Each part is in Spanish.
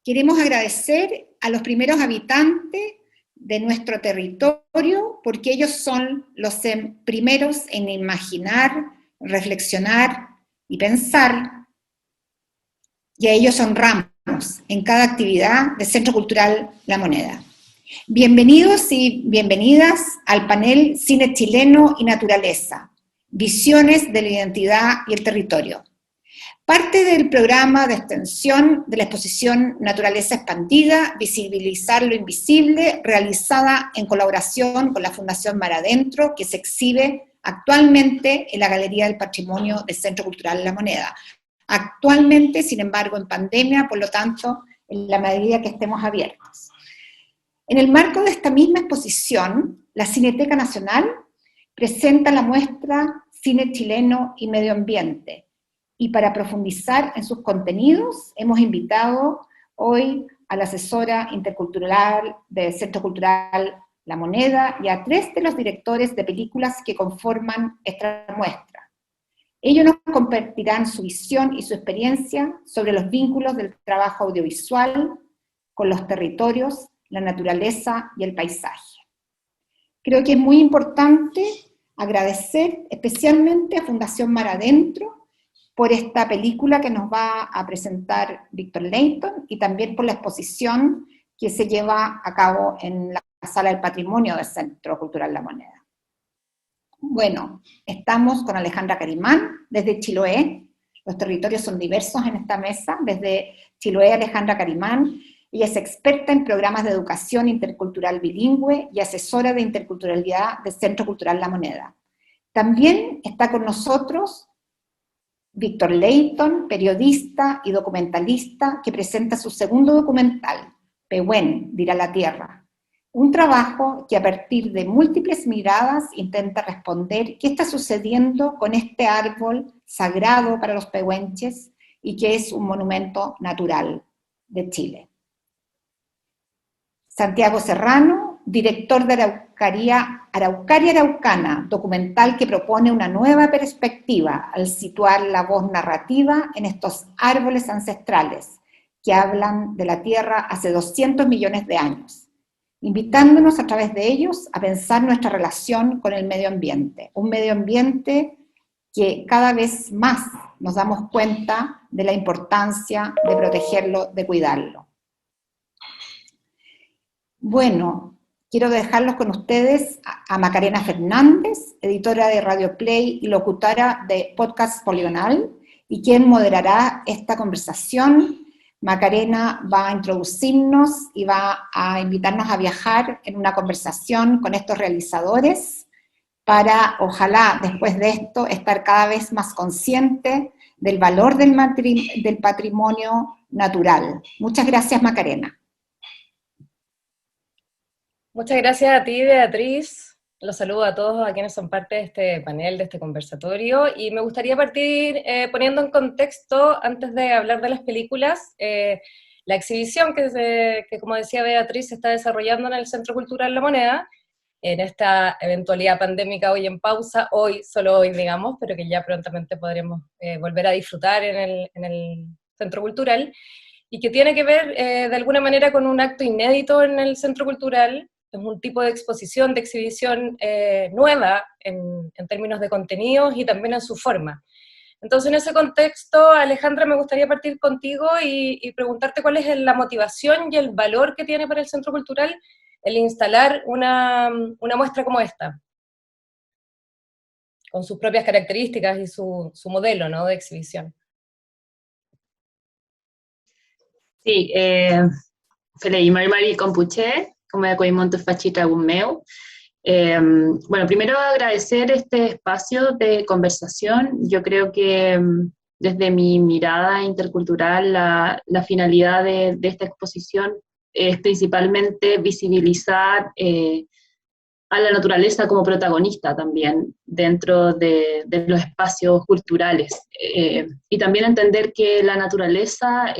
Queremos agradecer a los primeros habitantes de nuestro territorio, porque ellos son los primeros en imaginar, reflexionar y pensar, y a ellos honramos en cada actividad del Centro Cultural La Moneda. Bienvenidos y bienvenidas al panel Cine Chileno y Naturaleza, Visiones de la Identidad y el Territorio. Parte del programa de extensión de la exposición Naturaleza Expandida, Visibilizar lo Invisible, realizada en colaboración con la Fundación Mar Adentro, que se exhibe actualmente en la Galería del Patrimonio del Centro Cultural La Moneda. Actualmente, sin embargo, en pandemia, por lo tanto, en la medida que estemos abiertos. En el marco de esta misma exposición, la Cineteca Nacional presenta la muestra Cine Chileno y Medio Ambiente, y para profundizar en sus contenidos, hemos invitado hoy a la asesora intercultural del Centro Cultural La Moneda y a 3 de los directores de películas que conforman esta muestra. Ellos nos compartirán su visión y su experiencia sobre los vínculos del trabajo audiovisual con los territorios, la naturaleza y el paisaje. Creo que es muy importante agradecer especialmente a Fundación Mar Adentro por esta película que nos va a presentar Víctor Leighton y también por la exposición que se lleva a cabo en la Sala del Patrimonio del Centro Cultural La Moneda. Bueno, estamos con Alejandra Carimán desde Chiloé. Los territorios son diversos en esta mesa. Desde Chiloé, Alejandra Carimán. Ella es experta en programas de educación intercultural bilingüe y asesora de interculturalidad del Centro Cultural La Moneda. También está con nosotros Víctor Leighton, periodista y documentalista, que presenta su segundo documental, Pehuen, dirá la tierra. Un trabajo que a partir de múltiples miradas intenta responder qué está sucediendo con este árbol sagrado para los pehuenches y que es un monumento natural de Chile. Santiago Serrano, director de Araucaria Araucana, documental que propone una nueva perspectiva al situar la voz narrativa en estos árboles ancestrales que hablan de la Tierra hace 200 millones de años, invitándonos a través de ellos a pensar nuestra relación con el medio ambiente, un medio ambiente que cada vez más nos damos cuenta de la importancia de protegerlo, de cuidarlo. Bueno, quiero dejarlos con ustedes a Macarena Fernández, editora de Radio Play y locutora de Podcast Poligonal, y quien moderará esta conversación. Macarena va a introducirnos y va a invitarnos a viajar en una conversación con estos realizadores para, ojalá, después de esto, estar cada vez más consciente del valor del patrimonio natural. Muchas gracias, Macarena. Muchas gracias a ti, Beatriz. Los saludo a todos a quienes son parte de este panel, de este conversatorio, y me gustaría partir poniendo en contexto, antes de hablar de las películas, la exhibición que, como decía Beatriz, se está desarrollando en el Centro Cultural La Moneda, en esta eventualidad pandémica hoy en pausa, solo hoy digamos, pero que ya prontamente podremos volver a disfrutar en el Centro Cultural, y que tiene que ver de alguna manera con un acto inédito en el Centro Cultural. Es un tipo de exposición, de exhibición nueva en términos de contenidos y también en su forma. Entonces, en ese contexto, Alejandra, me gustaría partir contigo y preguntarte cuál es la motivación y el valor que tiene para el Centro Cultural el instalar una muestra como esta, con sus propias características y su modelo, ¿no?, de exhibición. Sí, falei Mari Compuche, como de Coimonto Fachita Gumeu. Bueno, primero agradecer este espacio de conversación. Yo creo que desde mi mirada intercultural, la finalidad de esta exposición es principalmente visibilizar a la naturaleza como protagonista también dentro de los espacios culturales, y también entender que la naturaleza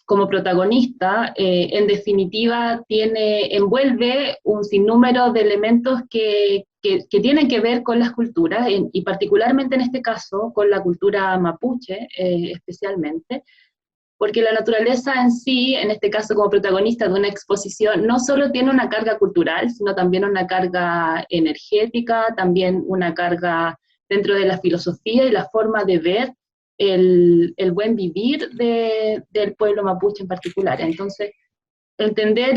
como protagonista, en definitiva, envuelve un sinnúmero de elementos que tienen que ver con las culturas, y particularmente en este caso con la cultura mapuche, especialmente, porque la naturaleza en sí, en este caso como protagonista de una exposición, no solo tiene una carga cultural, sino también una carga energética, también una carga dentro de la filosofía y la forma de ver el buen vivir del pueblo mapuche en particular. Entonces, entender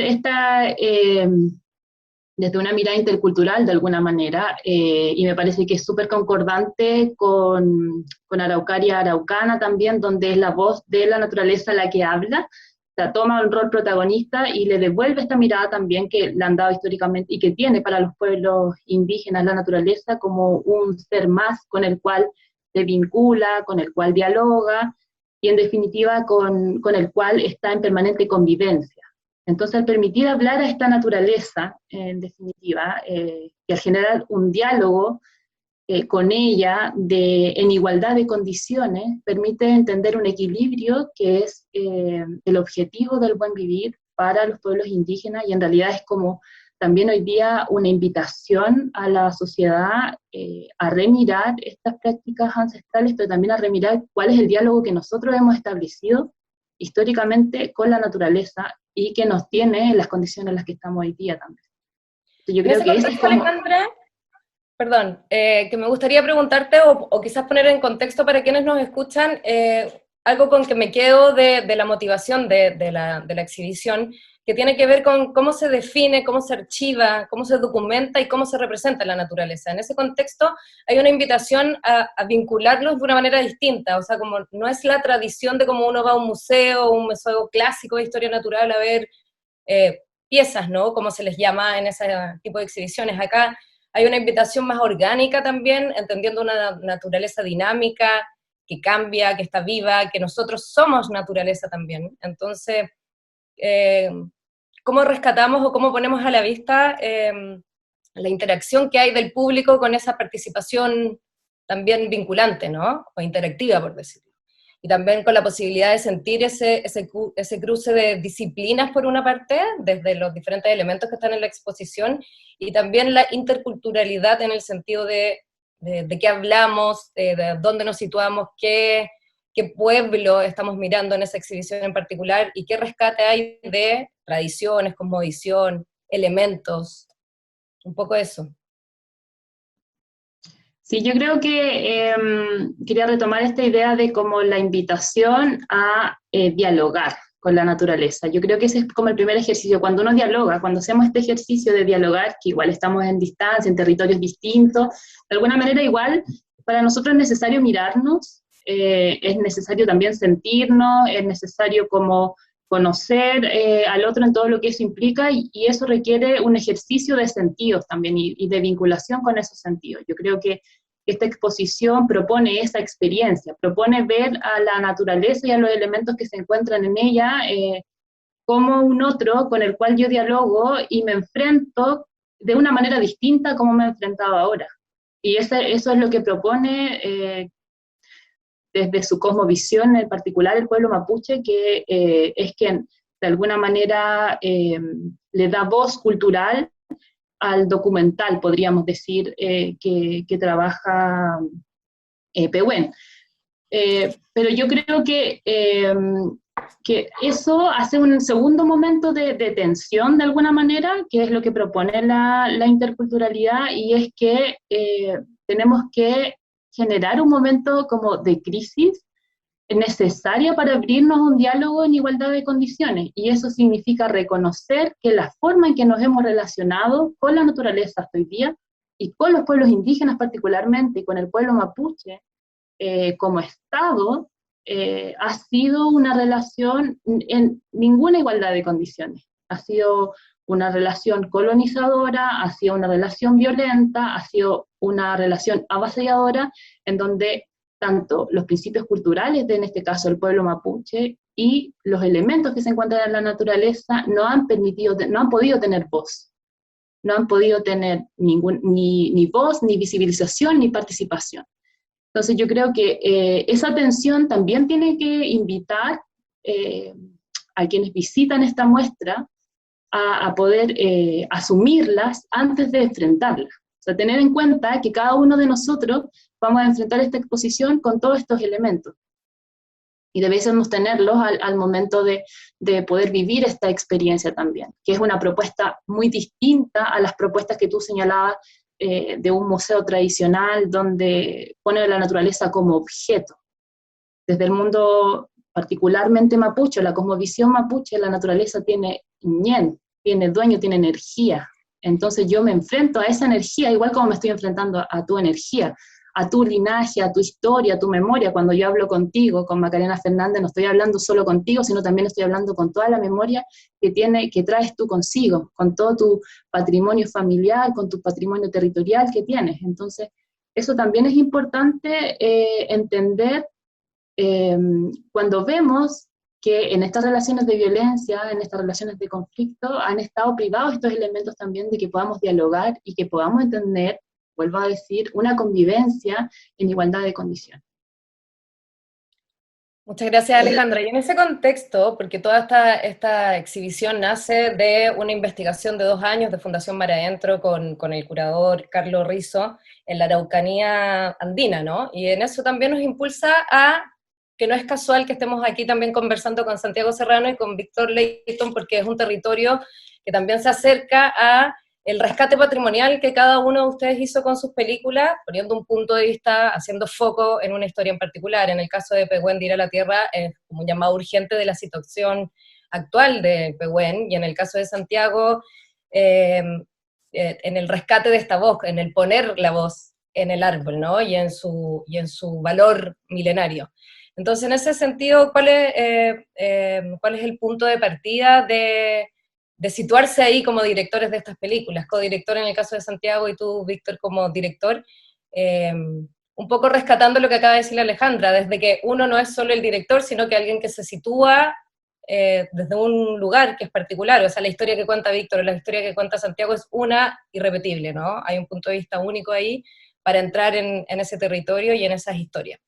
desde una mirada intercultural de alguna manera, y me parece que es súper concordante con Araucaria Araucana también, donde es la voz de la naturaleza la que habla, o sea, toma un rol protagonista y le devuelve esta mirada también que le han dado históricamente y que tiene para los pueblos indígenas la naturaleza como un ser más con el cual se vincula, con el cual dialoga, y en definitiva con el cual está en permanente convivencia. Entonces, al permitir hablar a esta naturaleza, en definitiva, y al generar un diálogo con ella en igualdad de condiciones, permite entender un equilibrio que es el objetivo del buen vivir para los pueblos indígenas, y en realidad es como también hoy día una invitación a la sociedad a remirar estas prácticas ancestrales, pero también a remirar cuál es el diálogo que nosotros hemos establecido históricamente con la naturaleza y que nos tiene en las condiciones en las que estamos hoy día también. Entonces, yo creo que ese es como... Alejandra, perdón, que me gustaría preguntarte, o quizás poner en contexto para quienes nos escuchan, algo con que me quedo de la motivación de la exhibición, que tiene que ver con cómo se define, cómo se archiva, cómo se documenta y cómo se representa la naturaleza. En ese contexto hay una invitación a vincularlos de una manera distinta, o sea, como no es la tradición de cómo uno va a un museo clásico de historia natural a ver piezas, ¿no? Como se les llama en ese tipo de exhibiciones. Acá hay una invitación más orgánica también, entendiendo una naturaleza dinámica, que cambia, que está viva, que nosotros somos naturaleza también. Entonces, ¿cómo rescatamos o cómo ponemos a la vista la interacción que hay del público con esa participación también vinculante, ¿no? O interactiva, por decirlo. Y también con la posibilidad de sentir ese cruce de disciplinas, por una parte, desde los diferentes elementos que están en la exposición, y también la interculturalidad en el sentido de qué hablamos, de dónde nos situamos, qué pueblo estamos mirando en esa exhibición en particular, y qué rescate hay de tradiciones, cosmovisión, elementos, un poco eso. Sí, yo creo que quería retomar esta idea de como la invitación a dialogar con la naturaleza. Yo creo que ese es como el primer ejercicio. Cuando uno dialoga, cuando hacemos este ejercicio de dialogar, que igual estamos en distancia, en territorios distintos, de alguna manera igual para nosotros es necesario mirarnos, es necesario también sentirnos, es necesario como conocer al otro en todo lo que eso implica, y eso requiere un ejercicio de sentidos también y de vinculación con esos sentidos. Yo creo que esta exposición propone esa experiencia, propone ver a la naturaleza y a los elementos que se encuentran en ella como un otro con el cual yo dialogo y me enfrento de una manera distinta a como me he enfrentado ahora. Y eso es lo que propone desde su cosmovisión, en particular el pueblo mapuche, que es quien de alguna manera le da voz cultural al documental, podríamos decir, que trabaja Pehuen. Pero yo creo que eso hace un segundo momento de tensión de alguna manera, que es lo que propone la interculturalidad, y es que tenemos que generar un momento como de crisis necesaria para abrirnos a un diálogo en igualdad de condiciones, y eso significa reconocer que la forma en que nos hemos relacionado con la naturaleza hasta hoy día, y con los pueblos indígenas particularmente, y con el pueblo mapuche, como Estado, ha sido una relación en ninguna igualdad de condiciones. Ha sido una relación colonizadora, ha sido una relación violenta, ha sido una relación avasalladora, en donde tanto los principios culturales de, en este caso, el pueblo mapuche, y los elementos que se encuentran en la naturaleza no han podido tener voz. No han podido tener ni voz, ni visibilización, ni participación. Entonces yo creo que esa tensión también tiene que invitar a quienes visitan esta muestra a poder asumirlas antes de enfrentarlas. O sea, tener en cuenta que cada uno de nosotros vamos a enfrentar esta exposición con todos estos elementos. y debiésemos tenerlos al momento de poder vivir esta experiencia también, que es una propuesta muy distinta a las propuestas que tú señalabas de un museo tradicional donde pone la naturaleza como objeto. Desde el mundo particularmente mapuche, la cosmovisión mapuche, la naturaleza tiene ñen, tiene dueño, tiene energía. Entonces yo me enfrento a esa energía, igual como me estoy enfrentando a tu energía, a tu linaje, a tu historia, a tu memoria. Cuando yo hablo contigo, con Macarena Fernández, no estoy hablando solo contigo, sino también estoy hablando con toda la memoria que traes tú consigo, con todo tu patrimonio familiar, con tu patrimonio territorial que tienes. Entonces, eso también es importante entender cuando vemos que en estas relaciones de violencia, en estas relaciones de conflicto, han estado privados estos elementos también de que podamos dialogar y que podamos entender, vuelvo a decir, una convivencia en igualdad de condiciones. Muchas gracias, Alejandra. Y en ese contexto, porque toda esta exhibición nace de una investigación de 2 años de Fundación Mar Adentro con el curador Carlos Rizzo en la Araucanía andina, ¿no? Y en eso también nos impulsa a que no es casual que estemos aquí también conversando con Santiago Serrano y con Víctor Leighton, porque es un territorio que también se acerca a el rescate patrimonial que cada uno de ustedes hizo con sus películas, poniendo un punto de vista, haciendo foco en una historia en particular. En el caso de Pehuen de Ir a la Tierra, es como un llamado urgente de la situación actual de Pehuen, y en el caso de Santiago, en el rescate de esta voz, en el poner la voz en el árbol, ¿no? Y en su valor milenario. Entonces, en ese sentido, ¿cuál es el punto de partida de situarse ahí como directores de estas películas? Codirector en el caso de Santiago y tú, Víctor, como director, un poco rescatando lo que acaba de decir Alejandra, desde que uno no es solo el director, sino que alguien que se sitúa desde un lugar que es particular. O sea, la historia que cuenta Víctor o la historia que cuenta Santiago es una irrepetible, ¿no? Hay un punto de vista único ahí para entrar en ese territorio y en esas historias,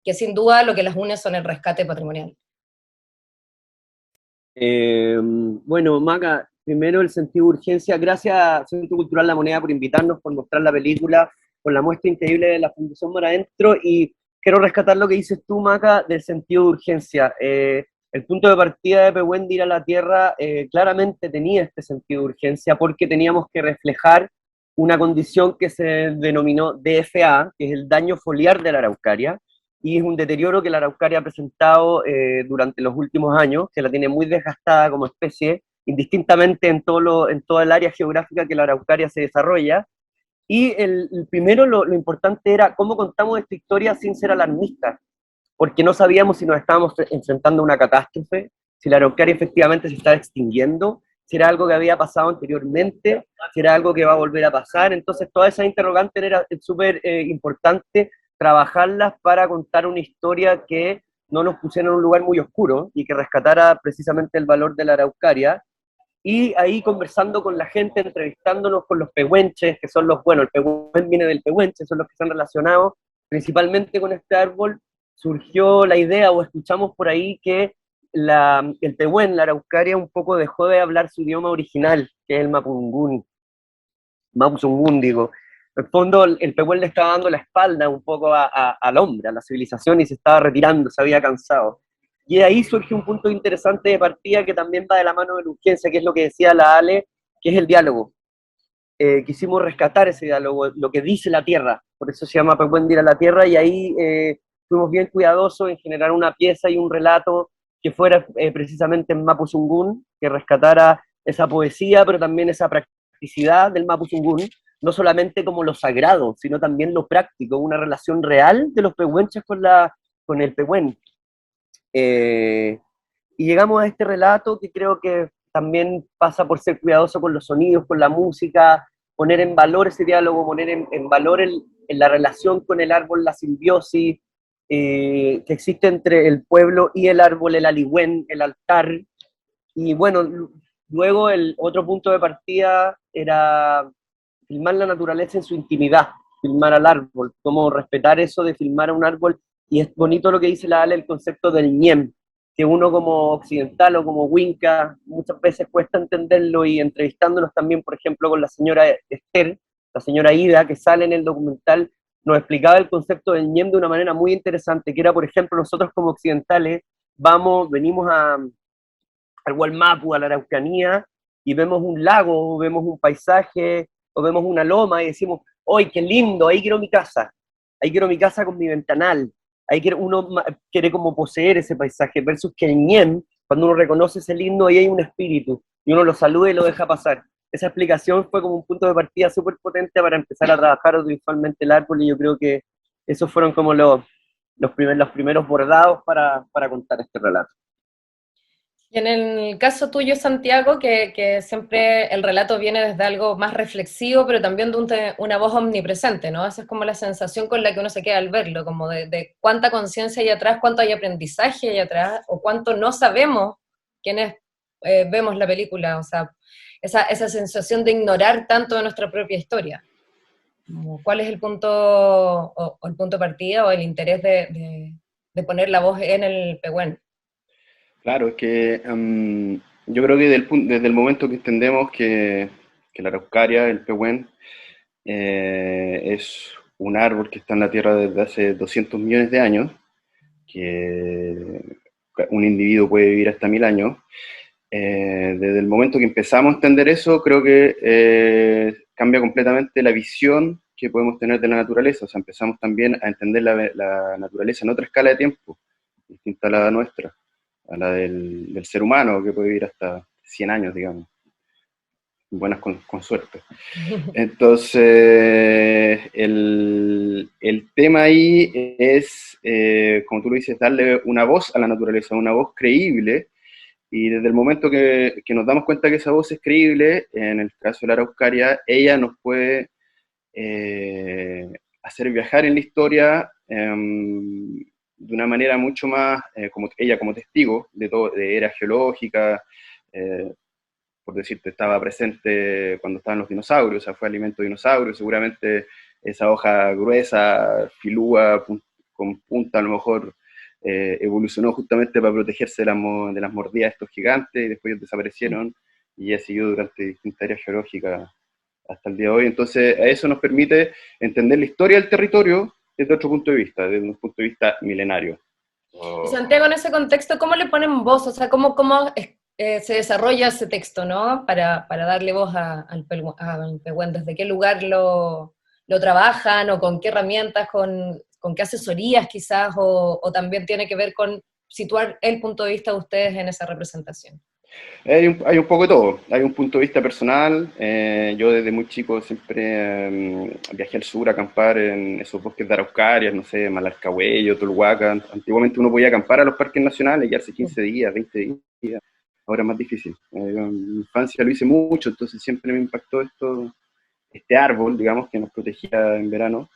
que sin duda lo que las une son el rescate patrimonial. Bueno, Maca, primero el sentido de urgencia. Gracias a Centro Cultural La Moneda por invitarnos, por mostrar la película, por la muestra increíble de la Fundación Mar Adentro, y quiero rescatar lo que dices tú, Maca, del sentido de urgencia. El punto de partida de Pehuen de Ir a la Tierra claramente tenía este sentido de urgencia porque teníamos que reflejar una condición que se denominó DFA, que es el daño foliar de la araucaria, y es un deterioro que la araucaria ha presentado durante los últimos años, que la tiene muy desgastada como especie, indistintamente en toda el área geográfica que la araucaria se desarrolla. Y el primero, lo importante era cómo contamos esta historia sin ser alarmistas, porque no sabíamos si nos estábamos enfrentando a una catástrofe, si la araucaria efectivamente se estaba extinguiendo, si era algo que había pasado anteriormente, si era algo que va a volver a pasar. Entonces todas esas interrogantes era súper importante trabajarlas para contar una historia que no nos pusiera en un lugar muy oscuro y que rescatara precisamente el valor de la araucaria. Y ahí conversando con la gente, entrevistándonos con los pehuenches, que son los, bueno, el pehuen viene del pehuenche, son los que se han relacionado principalmente con este árbol. Surgió la idea, o escuchamos por ahí, que el pehuen, la araucaria, un poco dejó de hablar su idioma original, que es el mapungún, mapuzungún, digo. En el fondo, el pehuen le estaba dando la espalda un poco al hombre, a la civilización, y se estaba retirando, se había cansado. Y de ahí surge un punto interesante de partida que también va de la mano de la urgencia, que es lo que decía la Ale, que es el diálogo. Quisimos rescatar ese diálogo, lo que dice la tierra, por eso se llama Pehuen de Ir a la Tierra, y ahí fuimos bien cuidadosos en generar una pieza y un relato que fuera precisamente en mapuzungún, que rescatara esa poesía, pero también esa practicidad del mapuzungún, no solamente como lo sagrado, sino también lo práctico, una relación real de los pehuenches con el pehuen. Y llegamos a este relato que creo que también pasa por ser cuidadoso con los sonidos, con la música, poner en valor ese diálogo, poner en valor en la relación con el árbol, la simbiosis que existe entre el pueblo y el árbol, el aligüén, el altar. Y bueno, luego el otro punto de partida era filmar la naturaleza en su intimidad, filmar al árbol, cómo respetar eso de filmar a un árbol. Y es bonito lo que dice la Ale, el concepto del ñem, que uno como occidental o como winca muchas veces cuesta entenderlo, y entrevistándonos también, por ejemplo, con la señora Esther, la señora Ida, que sale en el documental, nos explicaba el concepto del ñem de una manera muy interesante, que era, por ejemplo, nosotros como occidentales venimos al Gualmapu, a la Araucanía, y vemos un lago, o vemos un paisaje, o vemos una loma, y decimos, ¡ay, qué lindo! Ahí quiero mi casa con mi ventanal, uno quiere como poseer ese paisaje, versus que el ñem, cuando uno reconoce ese lindo, ahí hay un espíritu, y uno lo saluda y lo deja pasar. Esa explicación fue como un punto de partida súper potente para empezar a trabajar audiovisualmente el árbol, y yo creo que esos fueron como los primeros bordados para contar este relato. Y en el caso tuyo, Santiago, que siempre el relato viene desde algo más reflexivo, pero también de una voz omnipresente, ¿no? Esa es como la sensación con la que uno se queda al verlo, como de cuánta conciencia hay atrás, cuánto hay aprendizaje hay atrás, o cuánto no sabemos quienes vemos la película, o sea, esa sensación de ignorar tanto de nuestra propia historia. ¿Cuál es el punto, o el punto de partida, o el interés de poner la voz en el Pehuen? Claro, es que yo creo que desde el momento que entendemos que la araucaria, el pehuen, es un árbol que está en la Tierra desde hace 200 millones de años, que un individuo puede vivir hasta 1000 años, desde el momento que empezamos a entender eso, creo que cambia completamente la visión que podemos tener de la naturaleza. O sea, empezamos también a entender la naturaleza en otra escala de tiempo, distinta a la nuestra, a la del ser humano, que puede vivir hasta 100 años, digamos, buenas con suerte. Entonces, el tema ahí es, como tú lo dices, darle una voz a la naturaleza, una voz creíble, y desde el momento que nos damos cuenta que esa voz es creíble, en el caso de la araucaria, ella nos puede hacer viajar en la historia de una manera mucho más, como ella como testigo de todo, de era geológica, por decirte, estaba presente cuando estaban los dinosaurios, o sea, fue alimento de dinosaurios, seguramente esa hoja gruesa, filúa, con punta a lo mejor, evolucionó justamente para protegerse de las mordidas de estos gigantes, y después ellos desaparecieron, y ya siguió durante distintas áreas geológicas hasta el día de hoy. Entonces, a eso nos permite entender la historia del territorio desde otro punto de vista, desde un punto de vista milenario. Y Santiago, en ese contexto, ¿cómo le ponen voz? O sea, ¿cómo se desarrolla ese texto, ¿no? Para darle voz al Pehuen, ¿desde qué lugar lo trabajan, o con qué herramientas, con qué asesorías quizás, o también tiene que ver con situar el punto de vista de ustedes en esa representación? Hay un poco de todo. Hay un punto de vista personal. Yo desde muy chico siempre viajé al sur a acampar en esos bosques de araucarias, no sé, Malarcahuello, Tolhuaca. Antiguamente uno podía acampar a los parques nacionales y hace 15 días, 20 días. Ahora es más difícil. En mi infancia lo hice mucho, entonces siempre me impactó este árbol, digamos, que nos protegía en verano.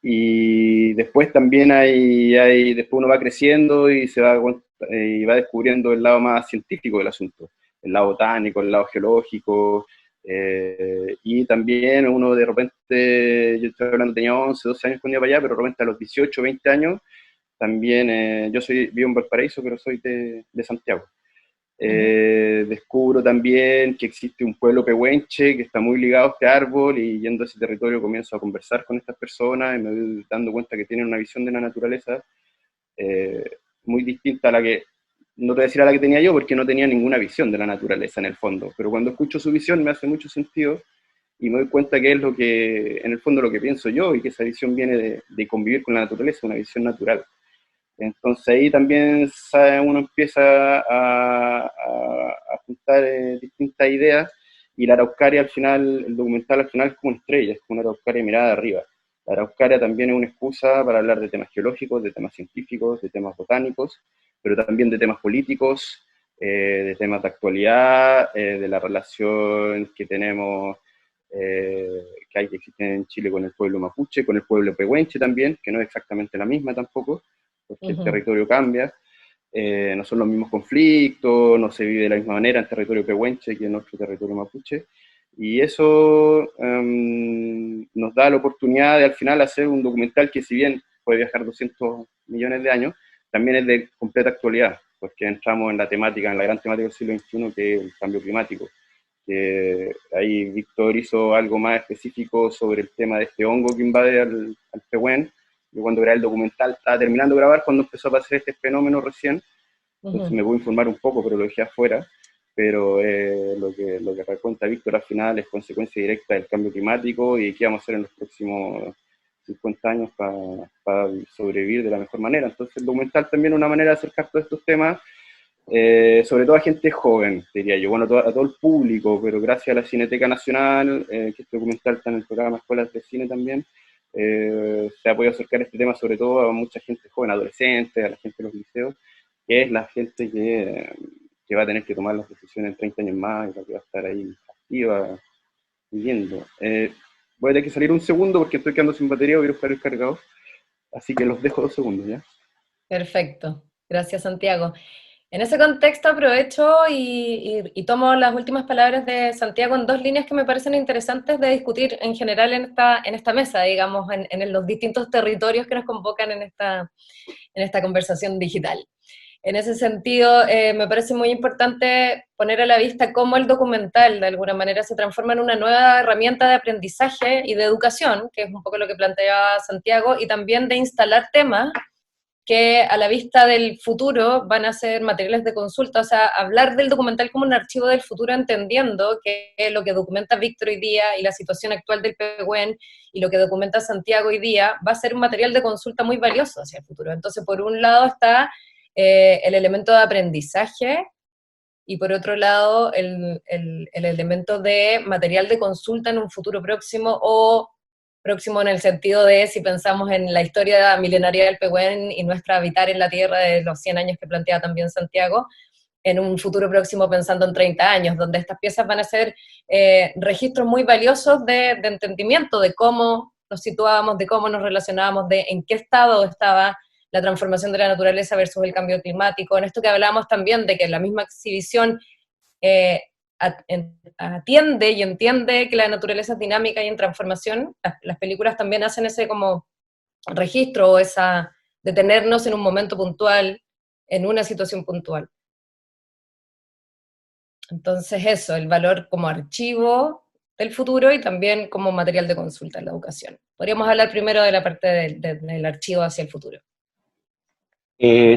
Y después también después uno va creciendo y y va descubriendo el lado más científico del asunto, el lado botánico, el lado geológico, y también uno de repente, yo estoy hablando, tenía 11, 12 años cuando iba para allá, pero de repente a los 18, 20 años, también, vivo en Valparaíso, pero soy de Santiago. Descubro también que existe un pueblo pehuenche que está muy ligado a este árbol, y yendo a ese territorio comienzo a conversar con estas personas y me voy dando cuenta que tienen una visión de la naturaleza eh, muy distinta a la que, no te voy a decir a la que tenía yo, porque no tenía ninguna visión de la naturaleza en el fondo, pero cuando escucho su visión me hace mucho sentido y me doy cuenta que es lo que, en el fondo, lo que pienso yo, y que esa visión viene de convivir con la naturaleza, una visión natural. Entonces ahí también uno empieza a juntar distintas ideas, y la araucaria al final, el documental al final es como una estrella, es como una araucaria mirada de arriba. La araucaria también es una excusa para hablar de temas geológicos, de temas científicos, de temas botánicos, pero también de temas políticos, de temas de actualidad, de la relación que tenemos, que existe en Chile con el pueblo mapuche, con el pueblo pehuenche también, que no es exactamente la misma tampoco, porque el territorio cambia, no son los mismos conflictos, no se vive de la misma manera en territorio pehuenche que en nuestro territorio mapuche, y eso nos da la oportunidad de al final hacer un documental que, si bien puede viajar 200 millones de años, también es de completa actualidad, porque entramos en la temática, en la gran temática del siglo XXI, que es el cambio climático. que ahí Víctor hizo algo más específico sobre el tema de este hongo que invade al Pehuen. Yo cuando grabé el documental estaba terminando de grabar cuando empezó a pasar este fenómeno recién, entonces me puedo informar un poco, pero lo dejé afuera. Pero lo que cuenta Víctor al final es consecuencia directa del cambio climático y qué vamos a hacer en los próximos 50 años para sobrevivir de la mejor manera. Entonces el documental también es una manera de acercar todos estos temas, sobre todo a gente joven, diría yo, bueno, a todo el público, pero gracias a la Cineteca Nacional, que este documental está en el programa Escuelas de Cine también, se ha podido acercar este tema sobre todo a mucha gente joven, adolescentes, a la gente de los liceos, que es la gente que va a tener que tomar las decisiones en 30 años más y la que va a estar ahí activa, viviendo. Voy a tener que salir un segundo porque estoy quedando sin batería, voy a buscar el cargador, así que los dejo 2 segundos, ¿ya? Perfecto, gracias Santiago. En ese contexto aprovecho y tomo las últimas palabras de Santiago en 2 líneas que me parecen interesantes de discutir en general en esta mesa, digamos, en los distintos territorios que nos convocan en esta conversación digital. En ese sentido, me parece muy importante poner a la vista cómo el documental, de alguna manera, se transforma en una nueva herramienta de aprendizaje y de educación, que es un poco lo que planteaba Santiago, y también de instalar temas que a la vista del futuro van a ser materiales de consulta, o sea, hablar del documental como un archivo del futuro, entendiendo que lo que documenta Víctor hoy día y la situación actual del Pehuen y lo que documenta Santiago hoy día va a ser un material de consulta muy valioso hacia el futuro. Entonces, por un lado está el elemento de aprendizaje y por otro lado el elemento de material de consulta en un futuro próximo, o próximo en el sentido de si pensamos en la historia milenaria del Pehuen y nuestra habitar en la Tierra de los 100 años que plantea también Santiago, en un futuro próximo pensando en 30 años, donde estas piezas van a ser registros muy valiosos de entendimiento de cómo nos situábamos, de cómo nos relacionábamos, de en qué estado estaba la transformación de la naturaleza versus el cambio climático, en esto que hablábamos también de que la misma exhibición atiende y entiende que la naturaleza es dinámica y en transformación. Las películas también hacen ese como registro, esa detenernos en un momento puntual, en una situación puntual. Entonces eso, el valor como archivo del futuro y también como material de consulta en la educación. Podríamos hablar primero de la parte del archivo hacia el futuro.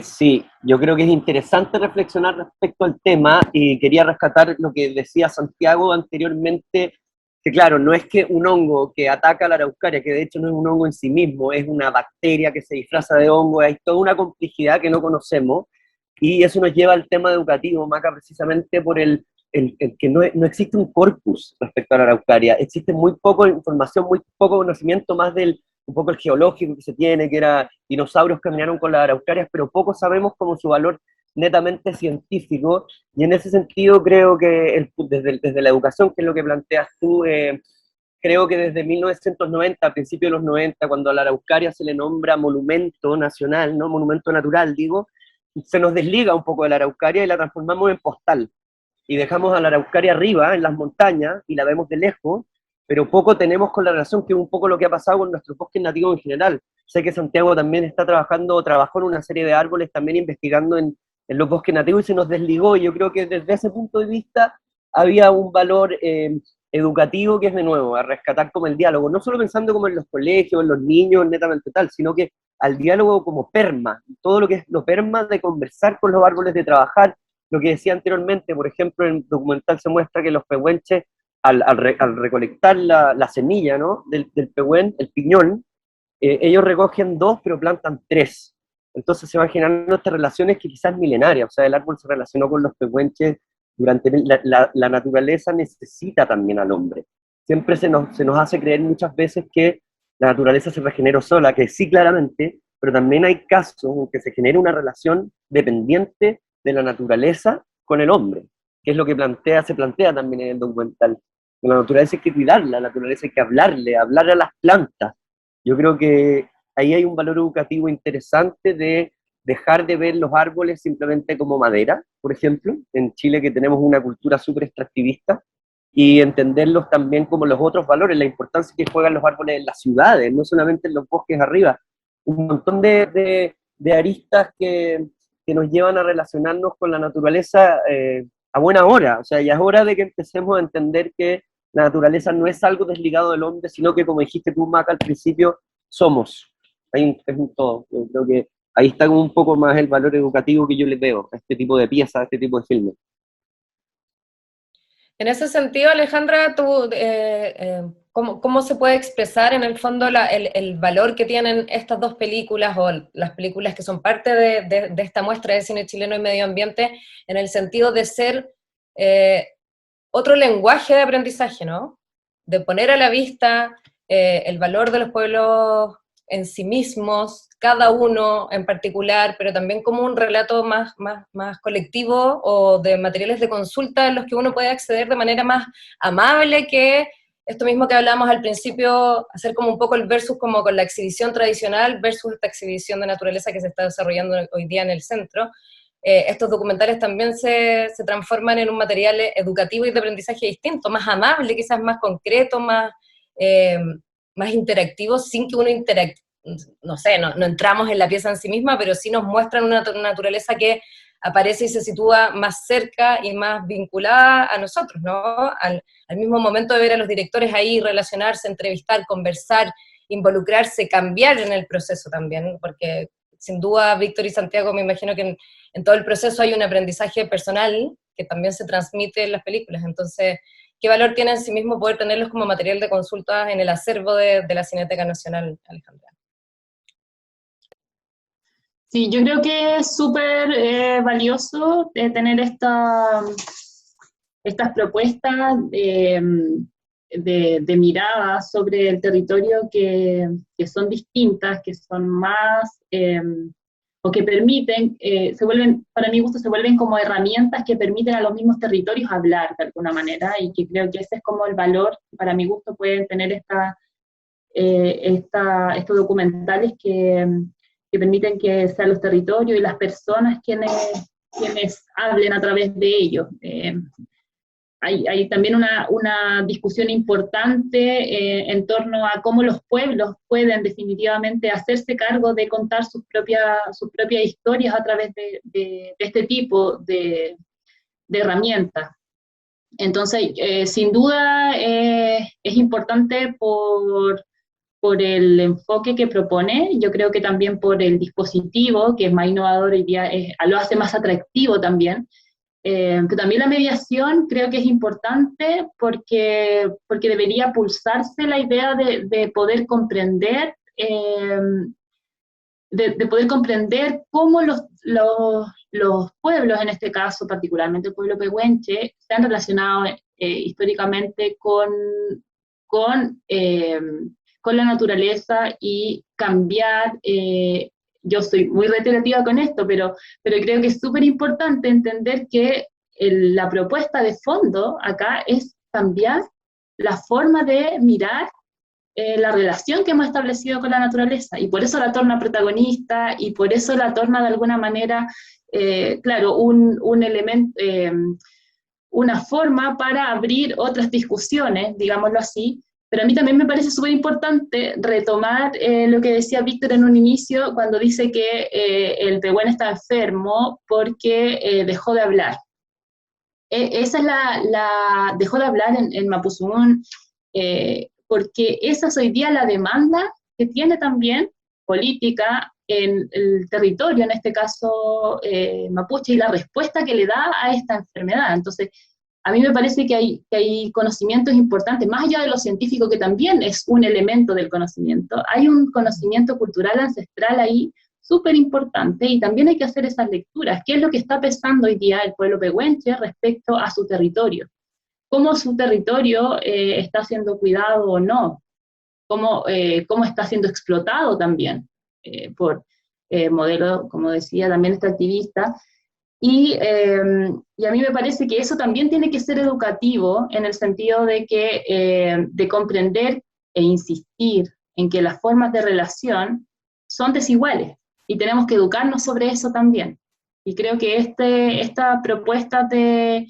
Sí, yo creo que es interesante reflexionar respecto al tema y quería rescatar lo que decía Santiago anteriormente, que claro, no es que un hongo que ataca a la araucaria, que de hecho no es un hongo en sí mismo, es una bacteria que se disfraza de hongo, hay toda una complejidad que no conocemos y eso nos lleva al tema educativo, Maca, precisamente por el que no existe un corpus respecto a la araucaria, existe muy poco información, muy poco conocimiento más del un poco el geológico que se tiene, que era dinosaurios que caminaron con las araucarias, pero poco sabemos como su valor netamente científico, y en ese sentido creo que desde la educación, que es lo que planteas tú, creo que desde 1990, a principios de los 90, cuando a la araucaria se le nombra monumento nacional, ¿no? Monumento natural, digo, se nos desliga un poco de la araucaria y la transformamos en postal, y dejamos a la araucaria arriba, en las montañas, y la vemos de lejos, pero poco tenemos con la relación, que es un poco lo que ha pasado con nuestros bosques nativos en general. Sé que Santiago también trabajó en una serie de árboles, también investigando en los bosques nativos, y se nos desligó, y yo creo que desde ese punto de vista había un valor educativo que es de nuevo, a rescatar como el diálogo, no solo pensando como en los colegios, en los niños, netamente tal, sino que al diálogo como perma, todo lo que es lo perma de conversar con los árboles, de trabajar, lo que decía anteriormente, por ejemplo, en el documental se muestra que los pehuenches, al recolectar la semilla, ¿no? del pehuen, el piñón, ellos recogen 2, pero plantan 3. Entonces se van generando estas relaciones que quizás milenarias, o sea, el árbol se relacionó con los pehuenches durante la naturaleza necesita también al hombre. Siempre se nos hace creer muchas veces que la naturaleza se regeneró sola, que sí, claramente, pero también hay casos en que se genera una relación dependiente de la naturaleza con el hombre, que es lo que se plantea también en el documental. La naturaleza hay que cuidarla, la naturaleza hay que hablar a las plantas. Yo creo que ahí hay un valor educativo interesante de dejar de ver los árboles simplemente como madera, por ejemplo, en Chile, que tenemos una cultura súper extractivista, y entenderlos también como los otros valores, la importancia que juegan los árboles en las ciudades, no solamente en los bosques arriba. Un montón de aristas que nos llevan a relacionarnos con la naturaleza a buena hora, o sea, ya es hora de que empecemos a entender que la naturaleza no es algo desligado del hombre, sino que, como dijiste tú, Maca, al principio, somos. Es un todo. Yo creo que ahí está como un poco más el valor educativo que yo le veo a este tipo de piezas, a este tipo de filmes. En ese sentido, Alejandra, tú, ¿cómo se puede expresar en el fondo el valor que tienen estas dos películas o las películas que son parte de esta muestra de cine chileno y medio ambiente en el sentido de ser otro lenguaje de aprendizaje, ¿no? De poner a la vista el valor de los pueblos en sí mismos, cada uno en particular, pero también como un relato más colectivo o de materiales de consulta en los que uno puede acceder de manera más amable que esto mismo que hablamos al principio, hacer como un poco el versus como con la exhibición tradicional versus esta exhibición de naturaleza que se está desarrollando hoy día en el centro. Estos documentales también se transforman en un material educativo y de aprendizaje distinto, más amable, quizás más concreto, más interactivo, sin que uno no sé, no entramos en la pieza en sí misma, pero sí nos muestran una naturaleza que aparece y se sitúa más cerca y más vinculada a nosotros, ¿no? Al mismo momento de ver a los directores ahí relacionarse, entrevistar, conversar, involucrarse, cambiar en el proceso también, porque sin duda Víctor y Santiago me imagino que en todo el proceso hay un aprendizaje personal que también se transmite en las películas, entonces, ¿qué valor tiene en sí mismo poder tenerlos como material de consulta en el acervo de la Cineteca Nacional, Alejandra? Sí, yo creo que es súper valioso tener estas propuestas de mirada sobre el territorio que son distintas, que son más, o que permiten, para mi gusto, se vuelven como herramientas que permiten a los mismos territorios hablar de alguna manera, y que creo que ese es como el valor, para mi gusto, pueden tener estos documentales que permiten que sean los territorios y las personas quienes hablen a través de ellos. Hay también una discusión importante en torno a cómo los pueblos pueden definitivamente hacerse cargo de contar sus propias historias a través de este tipo de herramientas. Entonces, sin duda es importante por el enfoque que propone, yo creo que también por el dispositivo, que es más innovador hoy día, lo hace más atractivo también. Que también la mediación creo que es importante porque debería pulsarse la idea de poder comprender, de poder comprender cómo los pueblos, en este caso particularmente el pueblo pehuenche, se han relacionado históricamente con la naturaleza y cambiar. Yo soy muy reiterativa con esto, pero creo que es súper importante entender que la propuesta de fondo acá es cambiar la forma de mirar la relación que hemos establecido con la naturaleza, y por eso la torna protagonista, y por eso la torna de alguna manera, claro, un elemento, una forma para abrir otras discusiones, digámoslo así. Pero a mí también me parece súper importante retomar lo que decía Víctor en un inicio, cuando dice que el Pehuen está enfermo porque dejó de hablar. Esa es dejó de hablar en Mapuzungún, porque esa es hoy día la demanda que tiene también política en el territorio, en este caso mapuche, y la respuesta que le da a esta enfermedad. Entonces, a mí me parece que hay conocimientos importantes, más allá de lo científico, que también es un elemento del conocimiento. Hay un conocimiento cultural ancestral ahí súper importante, y también hay que hacer esas lecturas. ¿Qué es lo que está pensando hoy día el pueblo pehuenche respecto a su territorio? ¿Cómo su territorio está siendo cuidado o no? ¿Cómo está siendo explotado también por modelos, como decía también este activista? Y a mí me parece que eso también tiene que ser educativo, en el sentido de comprender e insistir en que las formas de relación son desiguales, y tenemos que educarnos sobre eso también. Y creo que esta propuesta de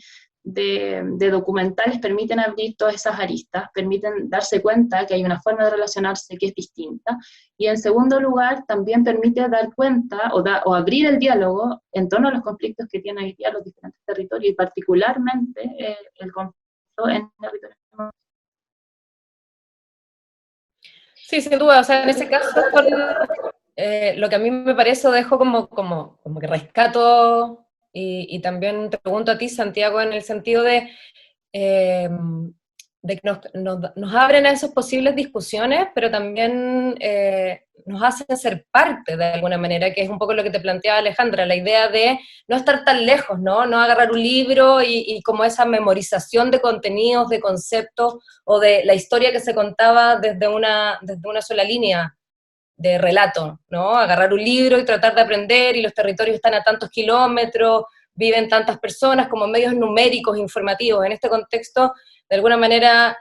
de documentales permiten abrir todas esas aristas, permiten darse cuenta que hay una forma de relacionarse que es distinta, y en segundo lugar también permite dar cuenta o abrir el diálogo en torno a los conflictos que tienen hoy día los diferentes territorios, y particularmente el conflicto en territorios. Sí, sin duda, o sea, en ese caso, lo que a mí me parece, dejo como que rescato, y también te pregunto a ti, Santiago, en el sentido eh, de que nos abren a esas posibles discusiones, pero también nos hacen ser parte de alguna manera, que es un poco lo que te planteaba Alejandra, la idea de no estar tan lejos, ¿no? No agarrar un libro y como esa memorización de contenidos, de conceptos, o de la historia que se contaba desde una sola línea de relato, ¿no? Agarrar un libro y tratar de aprender, y los territorios están a tantos kilómetros, viven tantas personas, como medios numéricos, informativos. En este contexto, de alguna manera,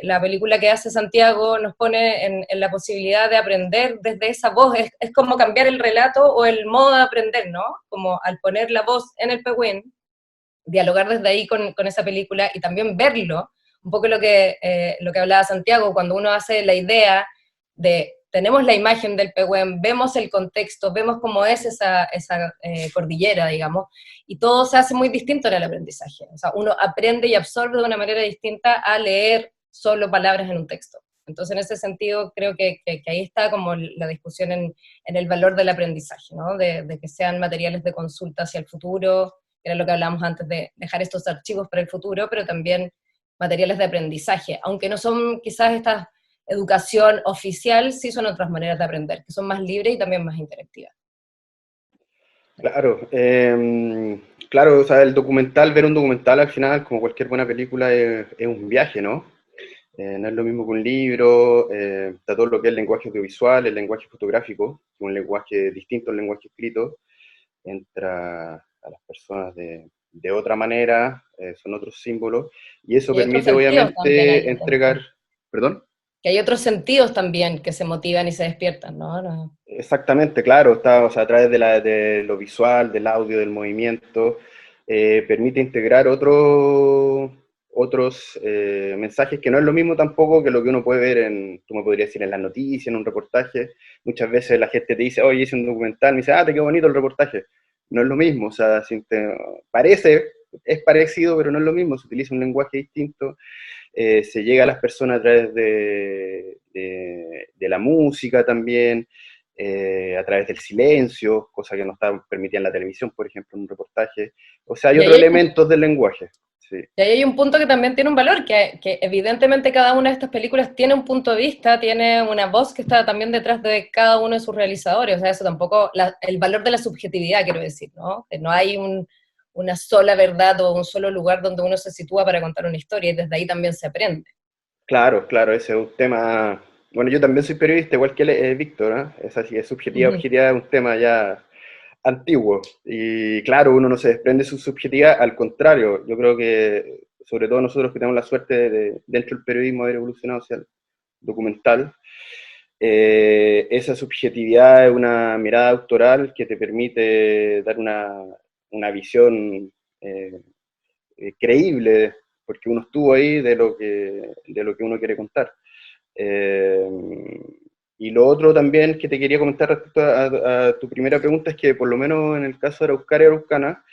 la película que hace Santiago nos pone en la posibilidad de aprender desde esa voz. Es como cambiar el relato o el modo de aprender, ¿no? Como al poner la voz en el Pehuen, dialogar desde ahí con esa película y también verlo, un poco lo que hablaba Santiago, cuando uno hace la idea de, tenemos la imagen del Pehuen, vemos el contexto, vemos cómo es esa cordillera, digamos, y todo se hace muy distinto en el aprendizaje. O sea, uno aprende y absorbe de una manera distinta a leer solo palabras en un texto. Entonces, en ese sentido, creo que ahí está como la discusión en el valor del aprendizaje, ¿no? De que sean materiales de consulta hacia el futuro, que era lo que hablábamos antes, de dejar estos archivos para el futuro, pero también materiales de aprendizaje, aunque no son quizás esta educación oficial, sí son otras maneras de aprender, que son más libres y también más interactivas. Claro, claro, o sea, el documental, ver un documental al final, como cualquier buena película, es un viaje, ¿no? No es lo mismo que un libro, está todo lo que es el lenguaje audiovisual, el lenguaje fotográfico, un lenguaje distinto al lenguaje escrito, entra a las personas de otra manera, son otros símbolos, y eso Y hay otros permite sentidos también obviamente ahí entregar, dentro. perdón. Que hay otros sentidos también que se motivan y se despiertan, ¿no? Exactamente, claro, está, o sea, a través de lo visual, del audio, del movimiento, permite integrar otros mensajes que no es lo mismo tampoco que lo que uno puede ver tú me podrías decir en las noticias, en un reportaje. Muchas veces la gente te dice, oye, hice un documental, me dice, te quedó bonito el reportaje. No es lo mismo, o sea, es parecido, pero no es lo mismo, se utiliza un lenguaje distinto. Se llega a las personas a través de la música también, a través del silencio, cosa que no está permitida en la televisión, por ejemplo, en un reportaje. O sea, hay Y otros ahí hay, elementos del lenguaje. Sí. y ahí hay un punto que también tiene un valor, que evidentemente cada una de estas películas tiene un punto de vista, tiene una voz que está también detrás de cada uno de sus realizadores. O sea, eso tampoco, el valor de la subjetividad, quiero decir, ¿no? Que no hay una sola verdad o un solo lugar donde uno se sitúa para contar una historia, y desde ahí también se aprende. Claro, claro, ese es un tema. Bueno, yo también soy periodista, igual que Víctor, ¿eh? Es así, es subjetiva, Ujú. objetividad, es un tema ya antiguo. Y claro, uno no se desprende de su subjetividad, al contrario, yo creo que, sobre todo nosotros que tenemos la suerte dentro del periodismo, haber evolucionado hacia el documental, esa subjetividad es una mirada autoral que te permite dar una visión eh, creíble, porque uno estuvo ahí de lo que uno quiere contar. Eh, y lo otro también que te quería comentar respecto a tu primera pregunta es que por lo menos en el caso de Araucaria y Araucana,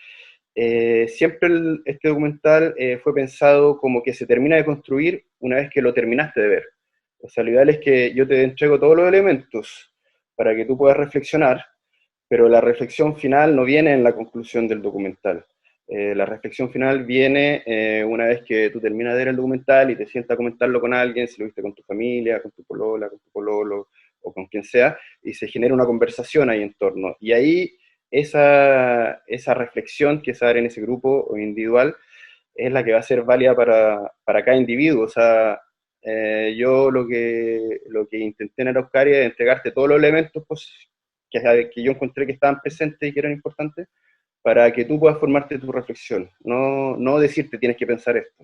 siempre este documental fue pensado como que se termina de construir una vez que lo terminaste de ver. O sea, lo ideal es que yo te entrego todos los elementos para que tú puedas reflexionar, pero la reflexión final no viene en la conclusión del documental. La reflexión final viene una vez que tú terminas de ver el documental y te sientas a comentarlo con alguien, si lo viste con tu familia, con tu polola, con tu pololo, o con quien sea, y se genera una conversación ahí en torno. Y ahí esa reflexión que se da en ese grupo o individual es la que va a ser válida para cada individuo. O sea, yo lo que intenté en Araucaria es entregarte todos los elementos que yo encontré que estaban presentes y que eran importantes para que tú puedas formarte tu reflexión, no decirte tienes que pensar esto.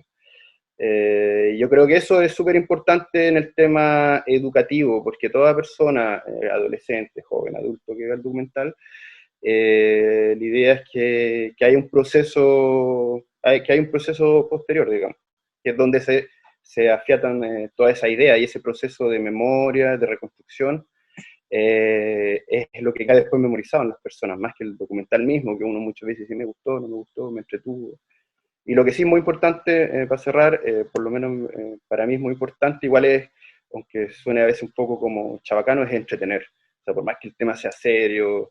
Yo creo que eso es súper importante en el tema educativo, porque toda persona, adolescente, joven, adulto que vea el documental, la idea es que haya un proceso que hay un proceso posterior, digamos, que es donde se afiatan toda esa idea y ese proceso de memoria, de reconstrucción, es lo que queda después memorizado en las personas, más que el documental mismo, que uno muchas veces dice, me gustó, no me gustó, me entretuvo. Y lo que sí es muy importante, para cerrar, por lo menos para mí es muy importante, igual es, aunque suene a veces un poco como chabacano, es entretener. O sea, por más que el tema sea serio,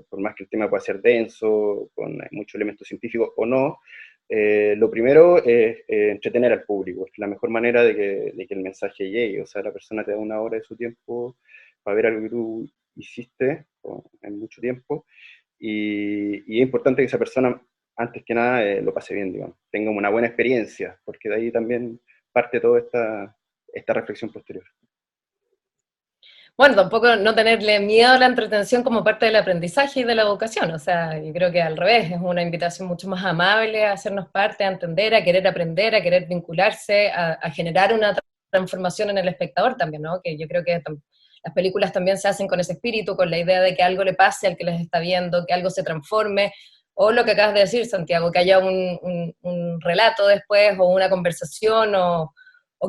por más que el tema pueda ser denso, con muchos elementos científicos o no, lo primero es entretener al público. Es la mejor manera de que el mensaje llegue. O sea, la persona te da una hora de su tiempo para ver algo que tú hiciste en mucho tiempo, y es importante que esa persona, antes que nada, lo pase bien, digamos, tenga una buena experiencia, porque de ahí también parte toda esta reflexión posterior. Bueno, tampoco no tenerle miedo a la entretención como parte del aprendizaje y de la educación, o sea, yo creo que al revés, es una invitación mucho más amable a hacernos parte, a entender, a querer aprender, a querer vincularse, a generar una transformación en el espectador también, ¿no? Que yo creo que las películas también se hacen con ese espíritu, con la idea de que algo le pase al que les está viendo, que algo se transforme, o lo que acabas de decir, Santiago, que haya un relato después, o una conversación, o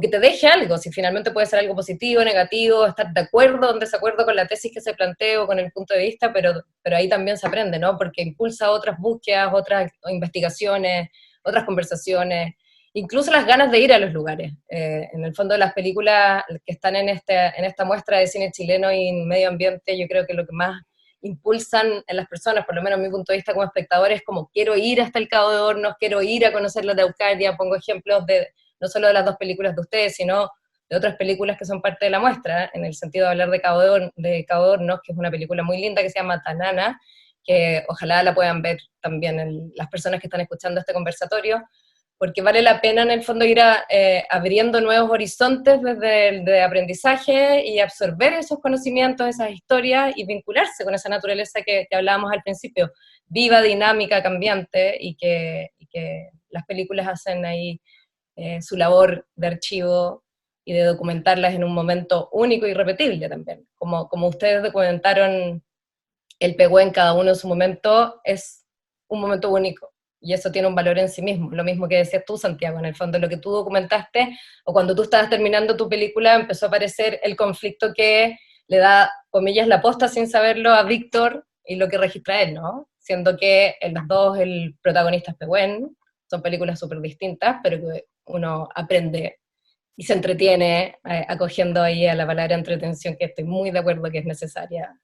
que te deje algo, si finalmente puede ser algo positivo, negativo, estar de acuerdo o en desacuerdo con la tesis que se plantea o con el punto de vista, pero ahí también se aprende, ¿no? Porque impulsa otras búsquedas, otras investigaciones, otras conversaciones, incluso las ganas de ir a los lugares. En el fondo, las películas que están en esta muestra de cine chileno y medio ambiente, yo creo que lo que más impulsan en las personas, por lo menos a mi punto de vista como espectador, es como quiero ir hasta el Cabo de Hornos, quiero ir a conocer la Araucaria, pongo ejemplos no solo de las dos películas de ustedes, sino de otras películas que son parte de la muestra, en el sentido de hablar de Cabo de Hornos, que es una película muy linda que se llama Tanana, que ojalá la puedan ver también las personas que están escuchando este conversatorio, porque vale la pena en el fondo ir abriendo nuevos horizontes desde el de aprendizaje y absorber esos conocimientos, esas historias y vincularse con esa naturaleza que hablábamos al principio, viva, dinámica, cambiante, y que las películas hacen ahí su labor de archivo y de documentarlas en un momento único y irrepetible también. Como ustedes documentaron el Pehuen, cada uno en su momento, es un momento único, y eso tiene un valor en sí mismo. Lo mismo que decías tú, Santiago, en el fondo lo que tú documentaste, o cuando tú estabas terminando tu película, empezó a aparecer el conflicto que le da, comillas, la posta sin saberlo a Víctor, y lo que registra él, ¿no? Siendo que en las dos el protagonista es Pehuen, son películas súper distintas, pero que uno aprende y se entretiene acogiendo ahí a la palabra entretención, que estoy muy de acuerdo que es necesaria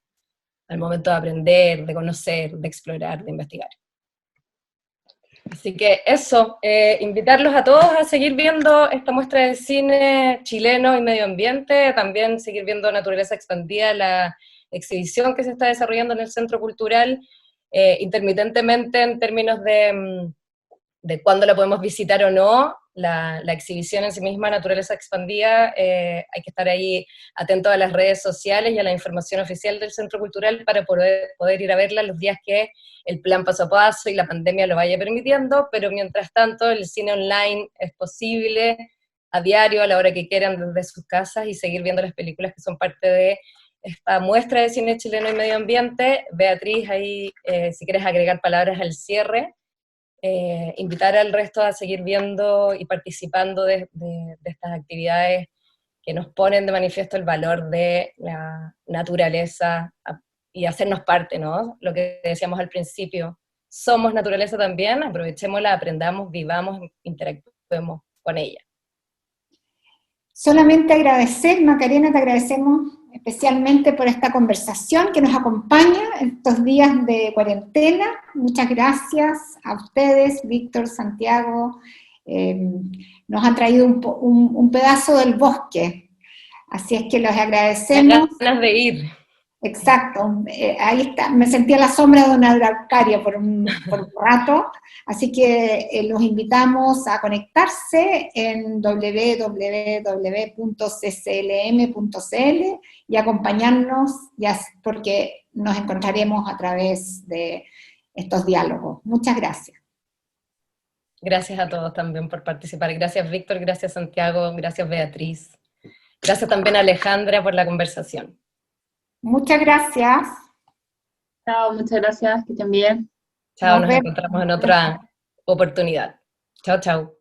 al momento de aprender, de conocer, de explorar, de investigar. Así que eso, invitarlos a todos a seguir viendo esta muestra de cine chileno y medio ambiente, también seguir viendo Naturaleza Expandida, la exhibición que se está desarrollando en el Centro Cultural, intermitentemente en términos de cuándo la podemos visitar o no. La exhibición en sí misma, Naturaleza Expandida, hay que estar ahí atento a las redes sociales y a la información oficial del Centro Cultural para poder ir a verla los días que el plan paso a paso y la pandemia lo vaya permitiendo, pero mientras tanto el cine online es posible a diario, a la hora que quieran, desde sus casas, y seguir viendo las películas que son parte de esta muestra de cine chileno y medio ambiente. Beatriz, ahí si quieres agregar palabras al cierre. Invitar al resto a seguir viendo y participando de estas actividades que nos ponen de manifiesto el valor de la naturaleza y hacernos parte, ¿no? Lo que decíamos al principio, somos naturaleza también, aprovechémosla, aprendamos, vivamos, interactuemos con ella. Solamente agradecer, Macarena, te agradecemos especialmente por esta conversación que nos acompaña en estos días de cuarentena. Muchas gracias a ustedes, Víctor, Santiago. Nos han traído un pedazo del bosque, así es que los agradecemos. Ganas de ir. Exacto, ahí está, me sentí a la sombra de una araucaria por un rato, así que los invitamos a conectarse en www.cclm.cl y acompañarnos, porque nos encontraremos a través de estos diálogos. Muchas gracias. Gracias a todos también por participar. Gracias, Víctor, gracias, Santiago, gracias, Beatriz. Gracias también a Alejandra por la conversación. Muchas gracias. Chao, muchas gracias, que estén bien. Chao, nos encontramos en otra oportunidad. Chao, chao.